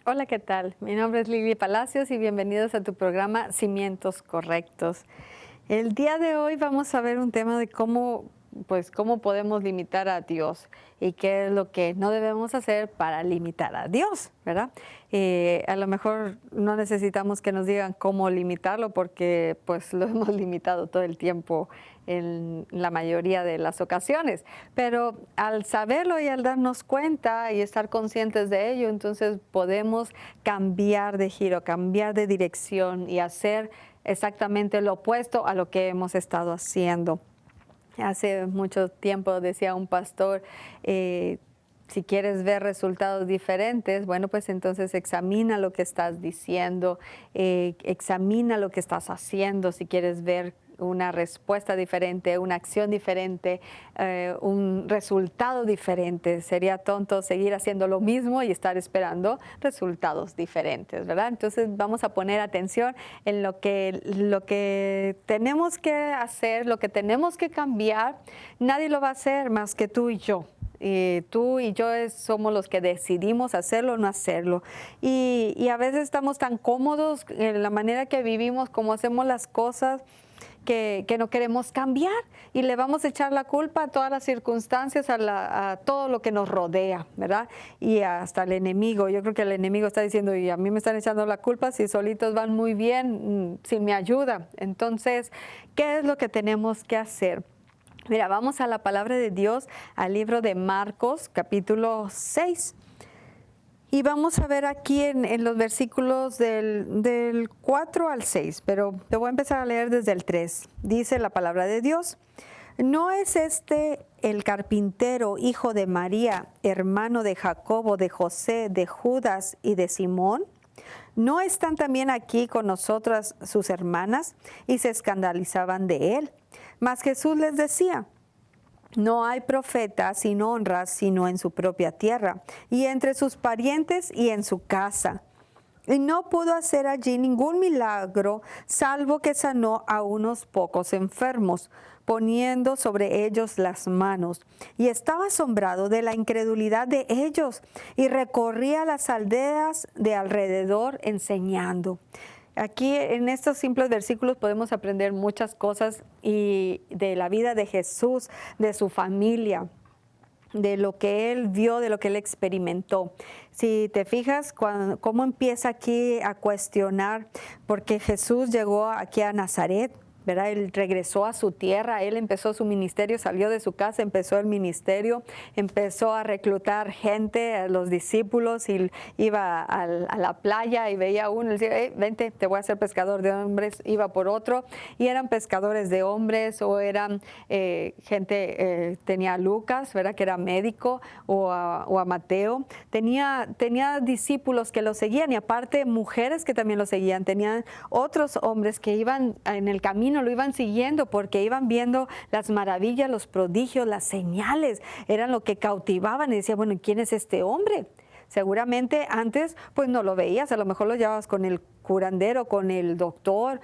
Hola, ¿qué tal? Mi nombre es Lili Palacios y bienvenidos a tu programa Cimientos Correctos. El día de hoy vamos a ver un tema de cómo podemos limitar a Dios y qué es lo que no debemos hacer para limitar a Dios, ¿verdad? A lo mejor no necesitamos que nos digan cómo limitarlo porque pues lo hemos limitado todo el tiempo en la mayoría de las ocasiones, pero al saberlo y al darnos cuenta y estar conscientes de ello, entonces podemos cambiar de giro, cambiar de dirección y hacer exactamente lo opuesto a lo que hemos estado haciendo. Hace mucho tiempo decía un pastor, si quieres ver resultados diferentes, bueno, pues entonces examina lo que estás diciendo, examina lo que estás haciendo, si quieres ver una respuesta diferente, una acción diferente, un resultado diferente. Sería tonto seguir haciendo lo mismo y estar esperando resultados diferentes, ¿verdad? Entonces vamos a poner atención en lo que tenemos que hacer, lo que tenemos que cambiar. Nadie lo va a hacer más que tú y yo. Tú y yo somos los que decidimos hacerlo o no hacerlo. Y a veces estamos tan cómodos en la manera que vivimos, como hacemos las cosas, que no queremos cambiar y le vamos a echar la culpa a todas las circunstancias, a todo lo que nos rodea, ¿verdad? Y hasta el enemigo. Yo creo que el enemigo está diciendo, y a mí me están echando la culpa si solitos van muy bien, sin mi ayuda. Entonces, ¿qué es lo que tenemos que hacer? Mira, vamos a la palabra de Dios, al libro de Marcos, capítulo 6. Y vamos a ver aquí en los versículos del 4 al 6, pero te voy a empezar a leer desde el 3. Dice la palabra de Dios: ¿No es este el carpintero, hijo de María, hermano de Jacobo, de José, de Judas y de Simón? ¿No están también aquí con nosotras sus hermanas? Y se escandalizaban de él. Mas Jesús les decía: no hay profeta sin honra sino en su propia tierra, y entre sus parientes y en su casa. Y no pudo hacer allí ningún milagro, salvo que sanó a unos pocos enfermos, poniendo sobre ellos las manos. Y estaba asombrado de la incredulidad de ellos, y recorría las aldeas de alrededor enseñando. Aquí en estos simples versículos podemos aprender muchas cosas y de la vida de Jesús, de su familia, de lo que él vio, de lo que él experimentó. Si te fijas, cómo empieza aquí a cuestionar, porque Jesús llegó aquí a Nazaret, ¿verdad? Él regresó a su tierra, él empezó su ministerio, salió de su casa, empezó el ministerio, empezó a reclutar gente, a los discípulos, y iba a la playa y veía a uno, y decía, hey, vente, te voy a hacer pescador de hombres, iba por otro, y eran pescadores de hombres, o eran tenía a Lucas, ¿verdad? Que era médico, o a Mateo, tenía discípulos que lo seguían, y aparte mujeres que también lo seguían, tenían otros hombres que iban en el camino, lo iban siguiendo porque iban viendo las maravillas, los prodigios, las señales, eran lo que cautivaban y decía, bueno, ¿quién es este hombre? Seguramente antes pues no lo veías, a lo mejor lo llevabas con el curandero, con el doctor,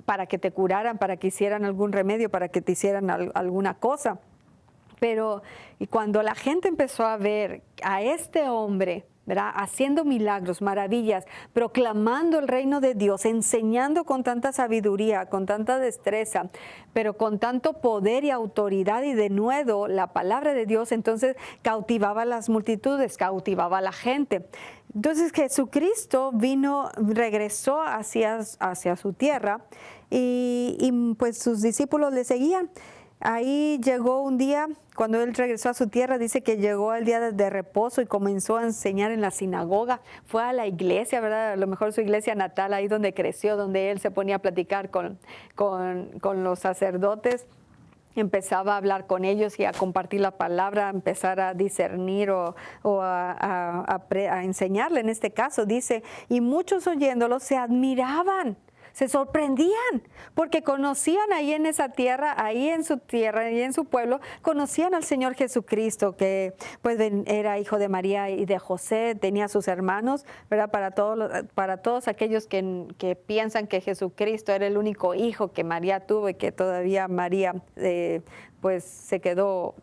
para que te curaran, para que hicieran algún remedio, para que te hicieran alguna cosa. Pero y cuando la gente empezó a ver a este hombre, ¿verdad? Haciendo milagros, maravillas, proclamando el reino de Dios, enseñando con tanta sabiduría, con tanta destreza, pero con tanto poder y autoridad y denuedo la palabra de Dios, entonces cautivaba a las multitudes, cautivaba a la gente. Entonces Jesucristo regresó hacia su tierra y pues sus discípulos le seguían. Ahí llegó un día, cuando él regresó a su tierra, dice que llegó el día de reposo y comenzó a enseñar en la sinagoga. Fue a la iglesia, ¿verdad? A lo mejor su iglesia natal, ahí donde creció, donde él se ponía a platicar con los sacerdotes. Empezaba a hablar con ellos y a compartir la palabra, a empezar a discernir o a enseñarle. En este caso dice, y muchos oyéndolo se admiraban, se sorprendían, porque conocían ahí en esa tierra, ahí en su tierra, ahí en su pueblo, conocían al Señor Jesucristo, que pues era hijo de María y de José, tenía sus hermanos, ¿verdad? Para todos aquellos que piensan que Jesucristo era el único hijo que María tuvo y que todavía María pues se quedó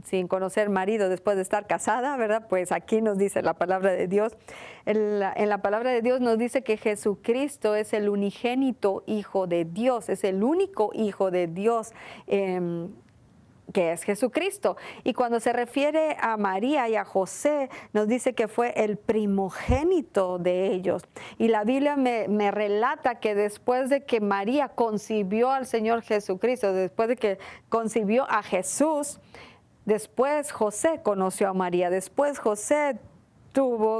sin conocer marido después de estar casada, ¿verdad? Pues aquí nos dice la palabra de Dios. En la palabra de Dios nos dice que Jesucristo es el unigénito Hijo de Dios, es el único Hijo de Dios. Que es Jesucristo. Y cuando se refiere a María y a José, nos dice que fue el primogénito de ellos. Y la Biblia me relata que después de que María concibió al Señor Jesucristo, después de que concibió a Jesús, después José conoció a María, después José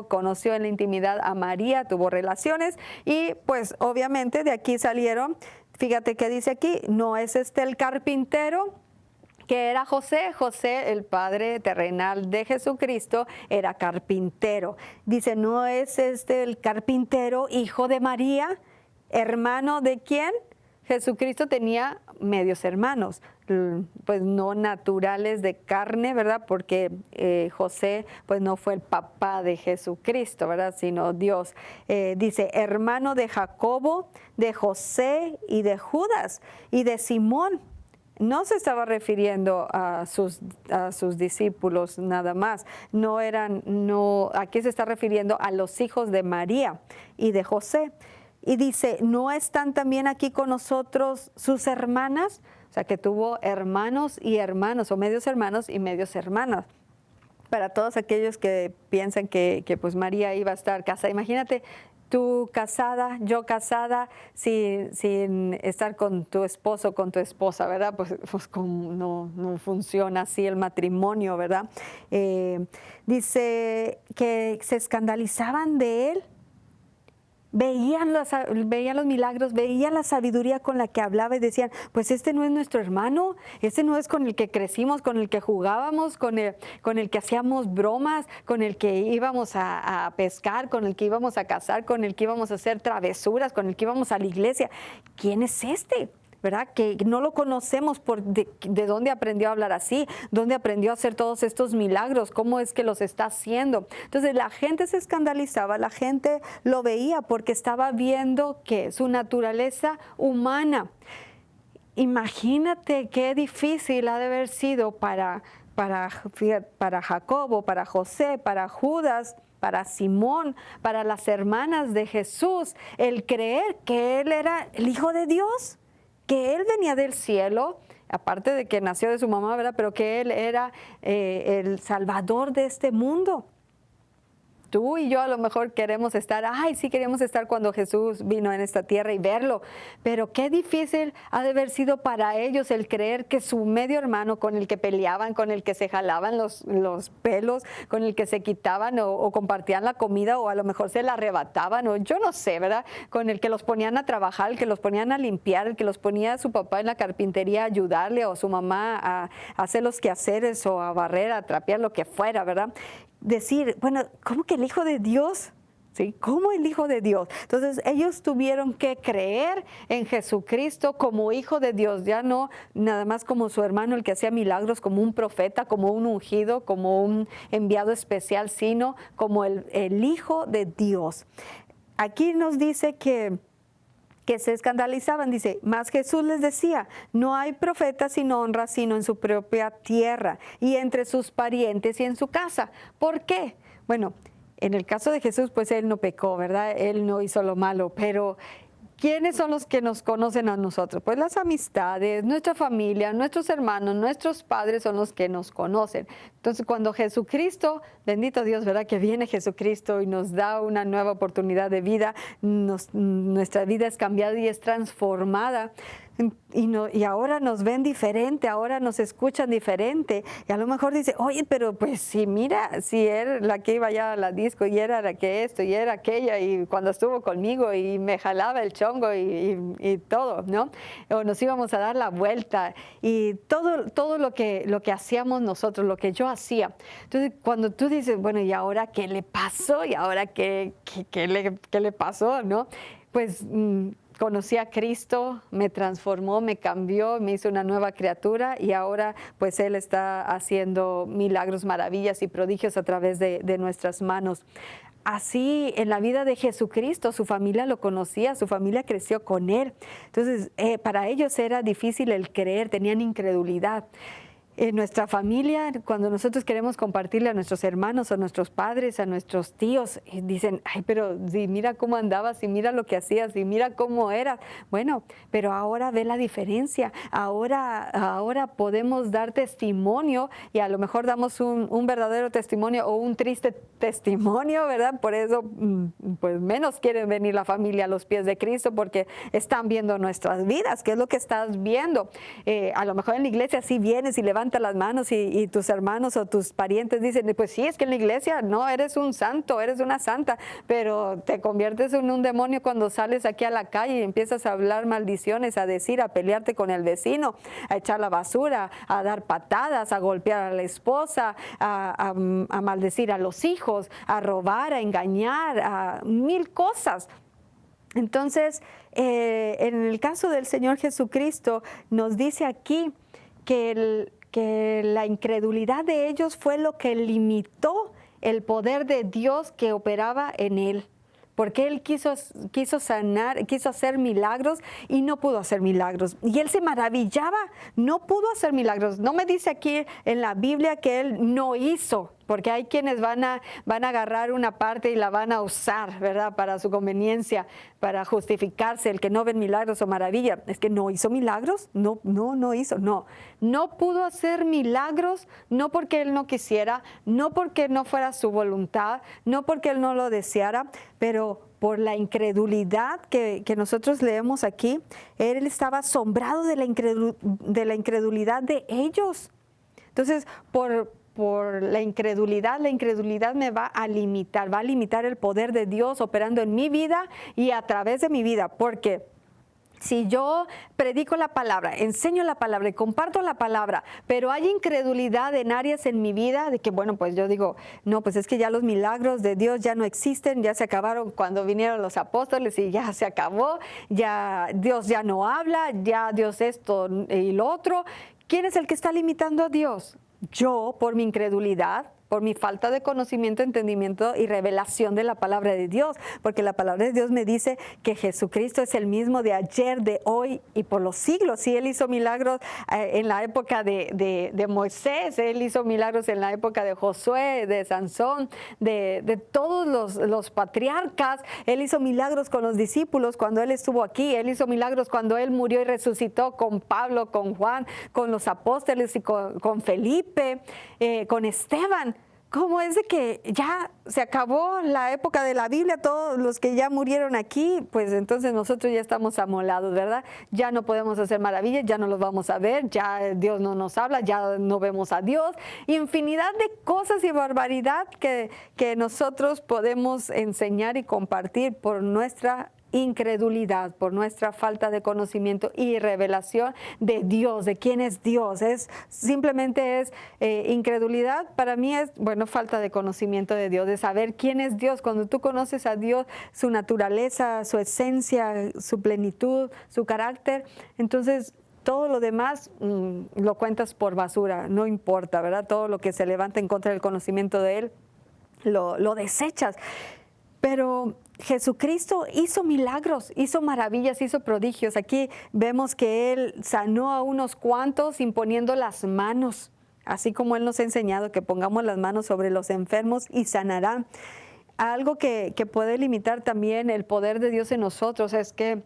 conoció en la intimidad a María, tuvo relaciones y pues obviamente de aquí salieron, fíjate que dice aquí, no es el carpintero, que era José. José, el padre terrenal de Jesucristo, era carpintero. Dice, ¿no es el carpintero hijo de María? ¿Hermano de quién? Jesucristo tenía medios hermanos, pues no naturales de carne, ¿verdad? Porque José pues no fue el papá de Jesucristo, ¿verdad? Sino Dios. Dice, hermano de Jacobo, de José y de Judas y de Simón. No se estaba refiriendo a sus discípulos nada más. Aquí se está refiriendo a los hijos de María y de José. Y dice, ¿no están también aquí con nosotros sus hermanas? O sea, que tuvo hermanos y hermanos, o medios hermanos y medios hermanas. Para todos aquellos que piensan que pues María iba a estar casada. Imagínate, tú casada, yo casada, sin estar con tu esposo, con tu esposa, ¿verdad? Pues como no funciona así el matrimonio, ¿verdad? Dice que se escandalizaban de él. Veían los milagros, veían la sabiduría con la que hablaba y decían, pues este no es nuestro hermano, este no es con el que crecimos, con el que jugábamos, con el que hacíamos bromas, con el que íbamos a pescar, con el que íbamos a cazar, con el que íbamos a hacer travesuras, con el que íbamos a la iglesia. ¿Quién es este? ¿Verdad? Que no lo conocemos de dónde aprendió a hablar así, dónde aprendió a hacer todos estos milagros, cómo es que los está haciendo. Entonces la gente se escandalizaba, la gente lo veía porque estaba viendo que su naturaleza humana. Imagínate qué difícil ha de haber sido para Jacobo, para José, para Judas, para Simón, para las hermanas de Jesús, el creer que él era el Hijo de Dios, que él venía del cielo, aparte de que nació de su mamá, ¿verdad? Pero que él era el Salvador de este mundo. Tú y yo a lo mejor queremos estar, sí queríamos estar cuando Jesús vino en esta tierra y verlo, pero qué difícil ha de haber sido para ellos el creer que su medio hermano con el que peleaban, con el que se jalaban los pelos, con el que se quitaban o compartían la comida o a lo mejor se la arrebataban o yo no sé, ¿verdad? Con el que los ponían a trabajar, el que los ponían a limpiar, el que los ponía a su papá en la carpintería a ayudarle o su mamá a hacer los quehaceres o a barrer, a trapear, lo que fuera, ¿verdad? Decir, bueno, ¿cómo que el Hijo de Dios? ¿Sí? ¿Cómo el Hijo de Dios? Entonces ellos tuvieron que creer en Jesucristo como Hijo de Dios, ya no nada más como su hermano, el que hacía milagros, como un profeta, como un ungido, como un enviado especial, sino como el Hijo de Dios. Aquí nos dice que se escandalizaban, dice, mas Jesús les decía, no hay profeta sin honra, sino en su propia tierra y entre sus parientes y en su casa. ¿Por qué? Bueno, en el caso de Jesús, pues él no pecó, ¿verdad? Él no hizo lo malo, pero ¿quiénes son los que nos conocen a nosotros? Pues las amistades, nuestra familia, nuestros hermanos, nuestros padres son los que nos conocen. Entonces, cuando Jesucristo, bendito Dios, ¿verdad? Que viene Jesucristo y nos da una nueva oportunidad de vida, nuestra vida es cambiada y es transformada. Y ahora nos ven diferente, ahora nos escuchan diferente. Y a lo mejor dice, oye, pero pues si mira, si era la que iba ya a la disco y era la que esto y era aquella y cuando estuvo conmigo y me jalaba el chongo y todo, ¿no? O nos íbamos a dar la vuelta y todo lo que hacíamos nosotros, lo que yo hacía. Entonces, cuando tú dices, bueno, ¿y ahora qué le pasó? ¿Y ahora qué le pasó? ¿No? Pues conocí a Cristo, me transformó, me cambió, me hizo una nueva criatura y ahora pues Él está haciendo milagros, maravillas y prodigios a través de nuestras manos. Así en la vida de Jesucristo, su familia lo conocía, su familia creció con Él. Entonces, para ellos era difícil el creer, tenían incredulidad. En nuestra familia, cuando nosotros queremos compartirle a nuestros hermanos, a nuestros padres, a nuestros tíos, dicen, ay, pero si mira cómo andabas, y mira lo que hacías, y mira cómo eras. Bueno, pero ahora ve la diferencia. Ahora podemos dar testimonio, y a lo mejor damos un verdadero testimonio o un triste testimonio, ¿verdad? Por eso, pues menos quieren venir la familia a los pies de Cristo, porque están viendo nuestras vidas. ¿Qué es lo que estás viendo? A lo mejor en la iglesia sí vienes y levantas las manos y tus hermanos o tus parientes dicen, pues sí, es que en la iglesia no, eres un santo, eres una santa, pero te conviertes en un demonio cuando sales aquí a la calle y empiezas a hablar maldiciones, a decir, a pelearte con el vecino, a echar la basura, a dar patadas, a golpear a la esposa, a maldecir a los hijos, a robar, a engañar, a mil cosas. Entonces, en el caso del Señor Jesucristo, nos dice aquí que la incredulidad de ellos fue lo que limitó el poder de Dios que operaba en él. Porque él quiso sanar, quiso hacer milagros y no pudo hacer milagros. Y él se maravillaba, no pudo hacer milagros. No me dice aquí en la Biblia que él no hizo, porque hay quienes van a agarrar una parte y la van a usar, ¿verdad? Para su conveniencia, para justificarse, el que no ven milagros o maravilla. Es que no hizo milagros, no hizo, no. No pudo hacer milagros, no porque él no quisiera, no porque no fuera su voluntad, no porque él no lo deseara, pero por la incredulidad que nosotros leemos aquí. Él estaba asombrado de la incredulidad de ellos. Entonces, por la incredulidad me va a limitar el poder de Dios operando en mi vida y a través de mi vida, porque si yo predico la palabra, enseño la palabra y comparto la palabra, pero hay incredulidad en áreas en mi vida de que, bueno, pues yo digo, no, pues es que ya los milagros de Dios ya no existen, ya se acabaron cuando vinieron los apóstoles y ya se acabó, ya Dios ya no habla, ya Dios esto y lo otro. ¿Quién es el que está limitando a Dios? Yo, por mi incredulidad, por mi falta de conocimiento, entendimiento y revelación de la palabra de Dios, porque la palabra de Dios me dice que Jesucristo es el mismo de ayer, de hoy y por los siglos. Si Él hizo milagros en la época de Moisés, Él hizo milagros en la época de Josué, de Sansón, de todos los patriarcas. Él hizo milagros con los discípulos cuando Él estuvo aquí. Él hizo milagros cuando Él murió y resucitó con Pablo, con Juan, con los apóstoles y con Felipe, con Esteban. ¿Cómo es de que ya se acabó la época de la Biblia? Todos los que ya murieron aquí, pues entonces nosotros ya estamos amolados, ¿verdad? Ya no podemos hacer maravillas, ya no los vamos a ver, ya Dios no nos habla, ya no vemos a Dios. Infinidad de cosas y barbaridad que nosotros podemos enseñar y compartir por nuestra incredulidad, por nuestra falta de conocimiento y revelación de Dios, de quién es Dios. Simplemente es incredulidad. Para mí es, bueno, falta de conocimiento de Dios, de saber quién es Dios. Cuando tú conoces a Dios, su naturaleza, su esencia, su plenitud, su carácter, entonces todo lo demás lo cuentas por basura, no importa, ¿verdad? Todo lo que se levanta en contra del conocimiento de Él, lo desechas. Pero Jesucristo hizo milagros, hizo maravillas, hizo prodigios. Aquí vemos que Él sanó a unos cuantos imponiendo las manos, así como Él nos ha enseñado que pongamos las manos sobre los enfermos y sanarán. Algo que puede limitar también el poder de Dios en nosotros es que,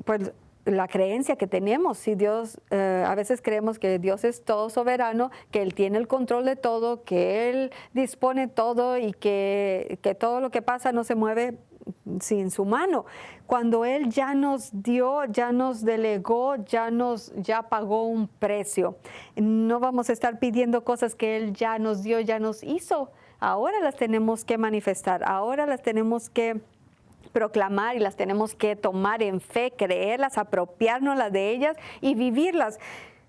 pues, la creencia que tenemos, si Dios, a veces creemos que Dios es todo soberano, que Él tiene el control de todo, que Él dispone todo y que todo lo que pasa no se mueve sin su mano. Cuando Él ya nos dio, ya nos delegó, ya pagó un precio. No vamos a estar pidiendo cosas que Él ya nos dio, ya nos hizo. Ahora las tenemos que manifestar, ahora las tenemos que proclamar y las tenemos que tomar en fe, creerlas, apropiarnos de ellas y vivirlas.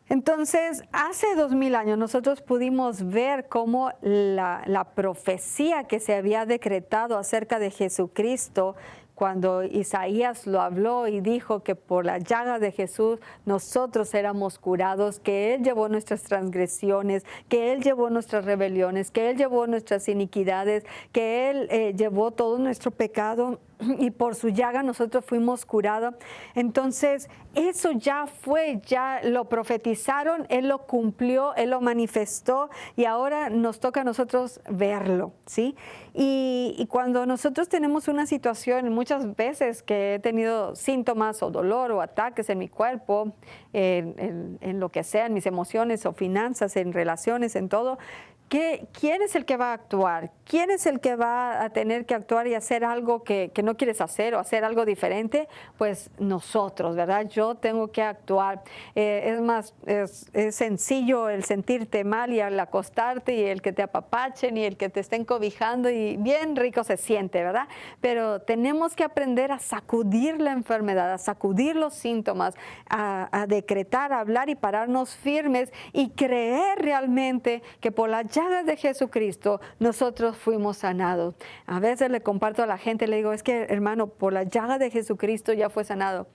Entonces, hace 2000 años nosotros pudimos ver cómo la profecía que se había decretado acerca de Jesucristo, cuando Isaías lo habló y dijo que por la llaga de Jesús nosotros éramos curados, que Él llevó nuestras transgresiones, que Él llevó nuestras rebeliones, que Él llevó nuestras iniquidades, que Él llevó todo nuestro pecado. y por su llaga nosotros fuimos curados. Entonces, eso ya fue, ya lo profetizaron, Él lo cumplió, Él lo manifestó y ahora nos toca a nosotros verlo, ¿sí? Y cuando nosotros tenemos una situación, muchas veces que he tenido síntomas o dolor o ataques en mi cuerpo, en lo que sea, en mis emociones o finanzas, en relaciones, en todo, ¿quién es el que va a actuar? ¿Quién es el que va a tener que actuar y hacer algo que no quieres hacer o hacer algo diferente? Pues nosotros, ¿verdad? Yo tengo que actuar. Es más, es sencillo el sentirte mal y al acostarte y el que te apapachen y el que te estén cobijando y bien rico se siente, ¿verdad? Pero tenemos que aprender a sacudir la enfermedad, a sacudir los síntomas, a decretar, a hablar y pararnos firmes y creer realmente que por la llagas de Jesucristo nosotros fuimos sanados. A veces le comparto a la gente, le digo, es que hermano, por la llaga de Jesucristo ya fue sanado.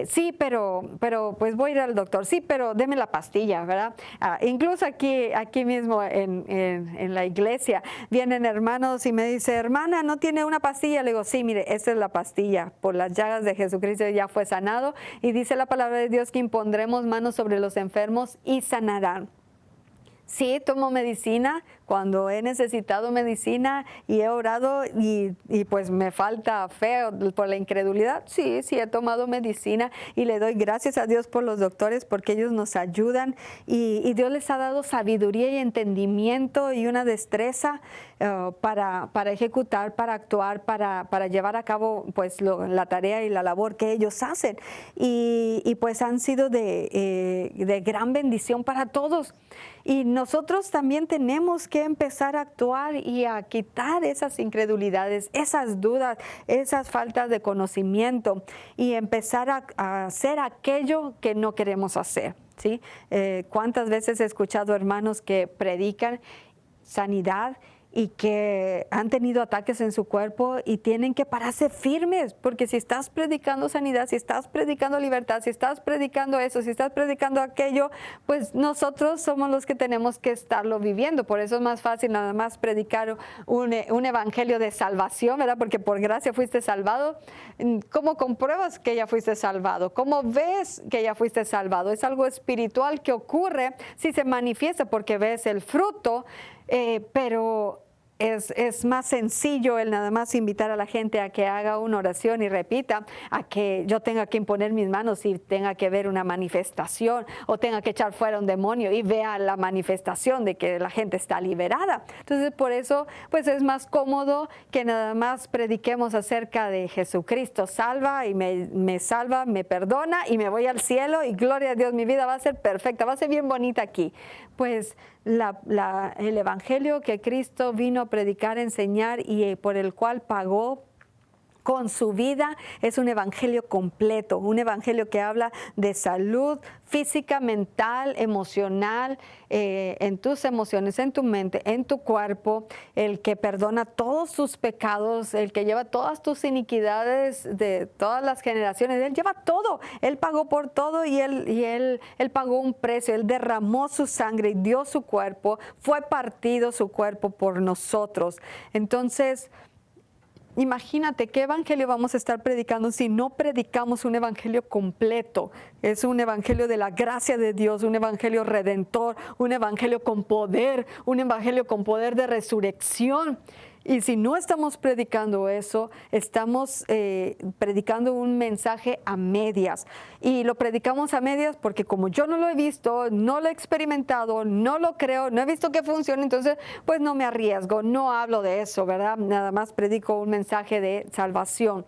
Sí, pero pues voy a ir al doctor. Sí, pero deme la pastilla, ¿verdad? Incluso aquí mismo en la iglesia vienen hermanos y me dice, hermana, ¿no tiene una pastilla? Le digo, sí, mire, esta es la pastilla. Por las llagas de Jesucristo ya fue sanado. Y dice la palabra de Dios que impondremos manos sobre los enfermos y sanarán. Sí, tomo medicina cuando he necesitado medicina y he orado y pues me falta fe por la incredulidad. Sí, he tomado medicina y le doy gracias a Dios por los doctores porque ellos nos ayudan y Dios les ha dado sabiduría y entendimiento y una destreza para ejecutar, para actuar, para llevar a cabo pues la tarea y la labor que ellos hacen y pues han sido de gran bendición para todos. Y nosotros también tenemos que empezar a actuar y a quitar esas incredulidades, esas dudas, esas faltas de conocimiento y empezar a hacer aquello que no queremos hacer, ¿sí? ¿Cuántas veces he escuchado hermanos que predican sanidad y que han tenido ataques en su cuerpo y tienen que pararse firmes, porque si estás predicando sanidad, si estás predicando libertad, si estás predicando eso, si estás predicando aquello, pues nosotros somos los que tenemos que estarlo viviendo. Por eso es más fácil nada más predicar un evangelio de salvación, ¿verdad? Porque por gracia fuiste salvado. ¿Cómo compruebas que ya fuiste salvado? ¿Cómo ves que ya fuiste salvado? Es algo espiritual que ocurre si se manifiesta porque ves el fruto, pero es más sencillo el nada más invitar a la gente a que haga una oración y repita, a que yo tenga que imponer mis manos y tenga que ver una manifestación o tenga que echar fuera un demonio y vea la manifestación de que la gente está liberada. Entonces por eso pues es más cómodo que nada más prediquemos acerca de Jesucristo salva y me salva, me perdona y me voy al cielo y gloria a Dios, mi vida va a ser perfecta, va a ser bien bonita aquí. Pues el evangelio que Cristo vino a predicar, enseñar y por el cual pagó con su vida es un evangelio completo, un evangelio que habla de salud física, mental, emocional, en tus emociones, en tu mente, en tu cuerpo, el que perdona todos tus pecados, el que lleva todas tus iniquidades de todas las generaciones. Él lleva todo, Él pagó por todo y él pagó un precio, Él derramó su sangre y dio su cuerpo, fue partido su cuerpo por nosotros. Entonces, imagínate qué evangelio vamos a estar predicando si no predicamos un evangelio completo. Es un evangelio de la gracia de Dios, un evangelio redentor, un evangelio con poder de resurrección. Y si no estamos predicando eso, estamos predicando un mensaje a medias. Y lo predicamos a medias porque como yo no lo he visto, no lo he experimentado, no lo creo, no he visto que funcione, entonces pues no me arriesgo, no hablo de eso, ¿verdad? Nada más predico un mensaje de salvación.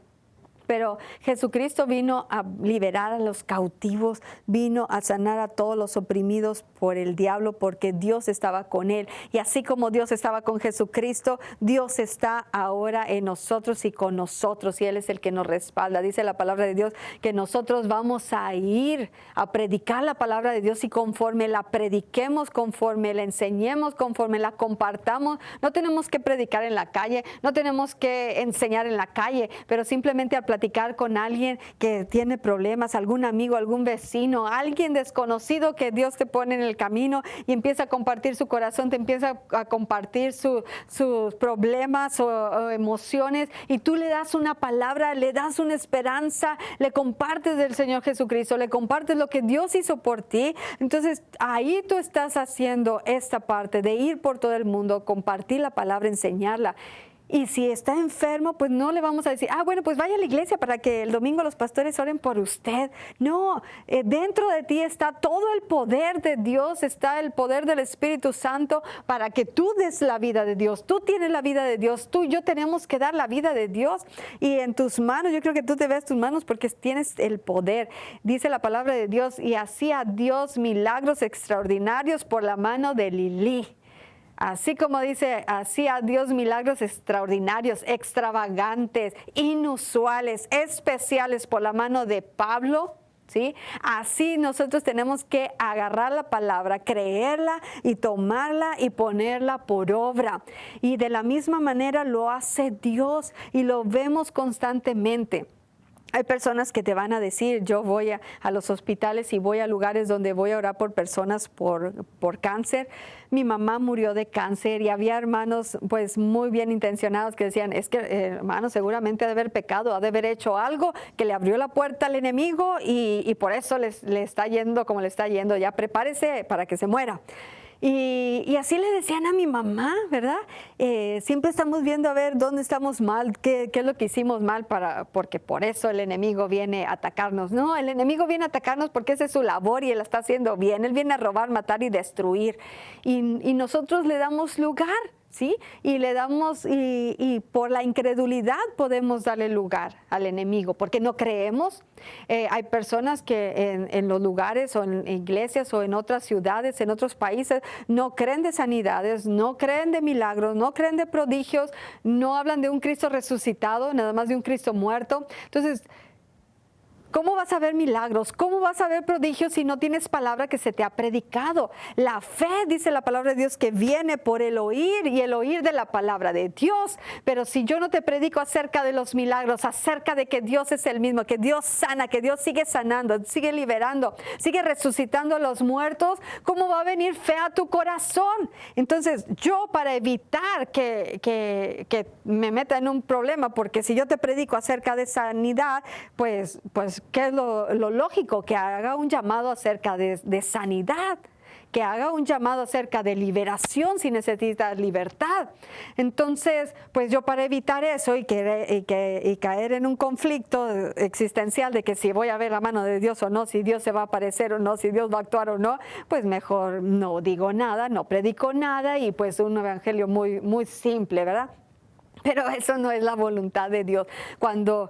Pero Jesucristo vino a liberar a los cautivos, vino a sanar a todos los oprimidos por el diablo, porque Dios estaba con él. Y así como Dios estaba con Jesucristo, Dios está ahora en nosotros y con nosotros, y Él es el que nos respalda. Dice la palabra de Dios que nosotros vamos a ir a predicar la palabra de Dios y conforme la prediquemos, conforme la enseñemos, conforme la compartamos, no tenemos que predicar en la calle, no tenemos que enseñar en la calle, pero simplemente al platicar con alguien que tiene problemas, algún amigo, algún vecino, alguien desconocido que Dios te pone en el camino y empieza a compartir su corazón, te empieza a compartir sus problemas o emociones, y tú le das una palabra, le das una esperanza, le compartes del Señor Jesucristo, le compartes lo que Dios hizo por ti. Entonces ahí tú estás haciendo esta parte de ir por todo el mundo, compartir la palabra, enseñarla. Y si está enfermo, pues no le vamos a decir, bueno, pues vaya a la iglesia para que el domingo los pastores oren por usted. No, dentro de ti está todo el poder de Dios, está el poder del Espíritu Santo para que tú des la vida de Dios. Tú tienes la vida de Dios, tú y yo tenemos que dar la vida de Dios. Y en tus manos, yo creo que tú te ves tus manos porque tienes el poder. Dice la palabra de Dios, y hacía Dios milagros extraordinarios por la mano de Lili. Así como dice, hacía Dios milagros extraordinarios, extravagantes, inusuales, especiales por la mano de Pablo, ¿sí? Así nosotros tenemos que agarrar la palabra, creerla y tomarla y ponerla por obra. Y de la misma manera lo hace Dios y lo vemos constantemente. Hay personas que te van a decir, yo voy a los hospitales y voy a lugares donde voy a orar por personas por cáncer. Mi mamá murió de cáncer y había hermanos pues muy bien intencionados que decían, es que hermano seguramente ha de haber pecado, ha de haber hecho algo que le abrió la puerta al enemigo y por eso le está yendo como le está yendo, ya prepárese para que se muera. Y así le decían a mi mamá, ¿verdad? Siempre estamos viendo a ver dónde estamos mal, qué es lo que hicimos mal, porque por eso el enemigo viene a atacarnos. No, el enemigo viene a atacarnos porque esa es su labor y él la está haciendo bien. Él viene a robar, matar y destruir. Y nosotros le damos lugar, ¿sí? Y le damos, y por la incredulidad podemos darle lugar al enemigo, porque no creemos. Hay personas que en los lugares o en iglesias o en otras ciudades, en otros países, no creen de sanidades, no creen de milagros, no creen de prodigios, no hablan de un Cristo resucitado, nada más de un Cristo muerto. Entonces, ¿cómo vas a ver milagros? ¿Cómo vas a ver prodigios si no tienes palabra que se te ha predicado? La fe, dice la palabra de Dios, que viene por el oír y el oír de la palabra de Dios. Pero si yo no te predico acerca de los milagros, acerca de que Dios es el mismo, que Dios sana, que Dios sigue sanando, sigue liberando, sigue resucitando a los muertos, ¿cómo va a venir fe a tu corazón? Entonces, yo para evitar que me meta en un problema, porque si yo te predico acerca de sanidad, pues ¿qué es lo lógico? Que haga un llamado acerca de sanidad, que haga un llamado acerca de liberación si necesitas libertad. Entonces, pues yo para evitar eso y caer en un conflicto existencial de que si voy a ver la mano de Dios o no, si Dios se va a aparecer o no, si Dios va a actuar o no, pues mejor no digo nada, no predico nada y pues un evangelio muy, muy simple, ¿verdad? Pero eso no es la voluntad de Dios. Cuando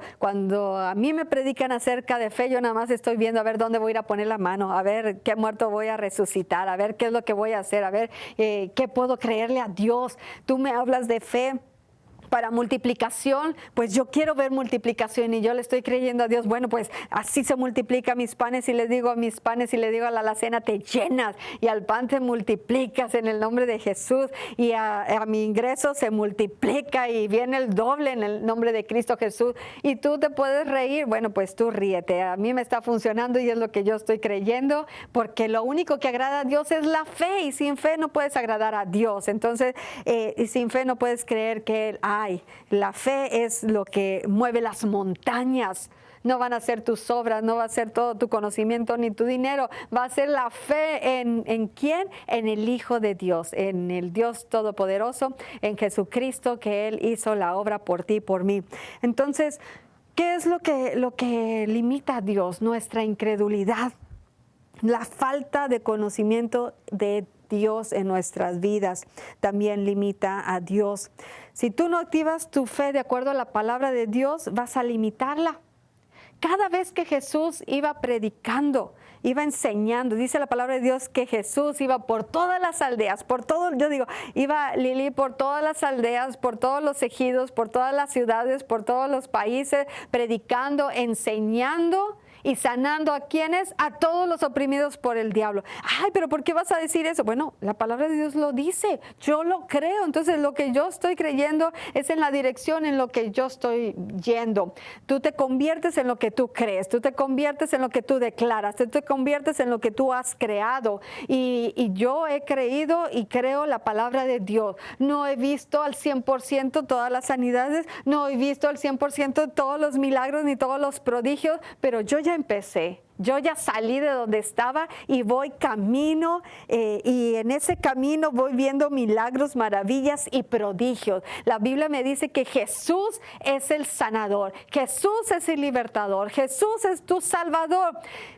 a mí me predican acerca de fe, yo nada más estoy viendo a ver dónde voy a ir a poner la mano, a ver qué muerto voy a resucitar, a ver qué es lo que voy a hacer, a ver qué puedo creerle a Dios. Tú me hablas de fe para multiplicación, pues yo quiero ver multiplicación y yo le estoy creyendo a Dios, bueno, pues así se multiplica mis panes y les digo a mis panes y le digo a la alacena, te llenas y al pan te multiplicas en el nombre de Jesús y a mi ingreso se multiplica y viene el doble en el nombre de Cristo Jesús y tú te puedes reír, bueno, pues tú ríete, a mí me está funcionando y es lo que yo estoy creyendo porque lo único que agrada a Dios es la fe y sin fe no puedes agradar a Dios, entonces y sin fe no puedes creer que Él hay. La fe es lo que mueve las montañas. No van a ser tus obras, no va a ser todo tu conocimiento ni tu dinero. Va a ser la fe en ¿quién? En el Hijo de Dios, en el Dios Todopoderoso, en Jesucristo, que Él hizo la obra por ti y por mí. Entonces, ¿qué es lo que limita a Dios? Nuestra incredulidad, la falta de conocimiento de Dios en nuestras vidas también limita a Dios. Si tú no activas tu fe de acuerdo a la palabra de Dios, vas a limitarla. Cada vez que Jesús iba predicando, iba enseñando, dice la palabra de Dios que Jesús iba por todas las aldeas, iba Lili por todas las aldeas, por todos los ejidos, por todas las ciudades, por todos los países, predicando, enseñando y sanando a quienes, a todos los oprimidos por el diablo. Ay, pero ¿por qué vas a decir eso? Bueno, la palabra de Dios lo dice, yo lo creo, entonces lo que yo estoy creyendo es en la dirección en lo que yo estoy yendo. Tú te conviertes en lo que tú crees, tú te conviertes en lo que tú declaras, tú te conviertes en lo que tú has creado, y yo he creído y creo la palabra de Dios. No he visto al 100% todas las sanidades, no he visto al 100% todos los milagros ni todos los prodigios, pero yo ya empecé. Yo ya salí de donde estaba y voy camino, y en ese camino voy viendo milagros, maravillas y prodigios. La Biblia me dice que Jesús es el sanador, Jesús es el libertador, Jesús es tu salvador.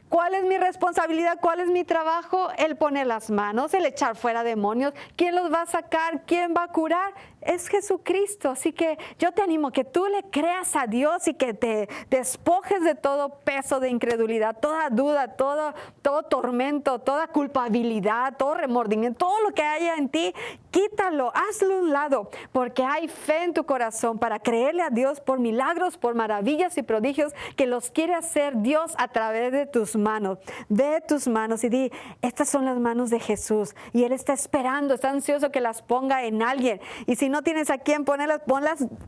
¿Cuál es mi responsabilidad? ¿Cuál es mi trabajo? El poner las manos, el echar fuera demonios. ¿Quién los va a sacar? ¿Quién va a curar? Es Jesucristo. Así que yo te animo que tú le creas a Dios y que te despojes de todo peso de incredulidad, toda duda, todo tormento, toda culpabilidad, todo remordimiento, todo lo que haya en ti, quítalo, hazlo a un lado, porque hay fe en tu corazón para creerle a Dios por milagros, por maravillas y prodigios que los quiere hacer Dios a través de tus manos. Ve tus manos y di, estas son las manos de Jesús, y Él está esperando, está ansioso que las ponga en alguien. Y si no tienes a quién ponerlas,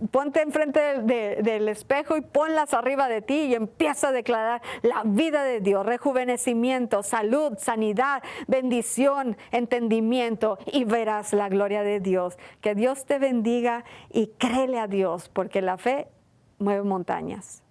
ponte enfrente del espejo y ponlas arriba de ti y empieza a declarar la vida de Dios, rejuvenecimiento, salud, sanidad, bendición, entendimiento, y verás la gloria de Dios. Que Dios te bendiga y créele a Dios, porque la fe mueve montañas.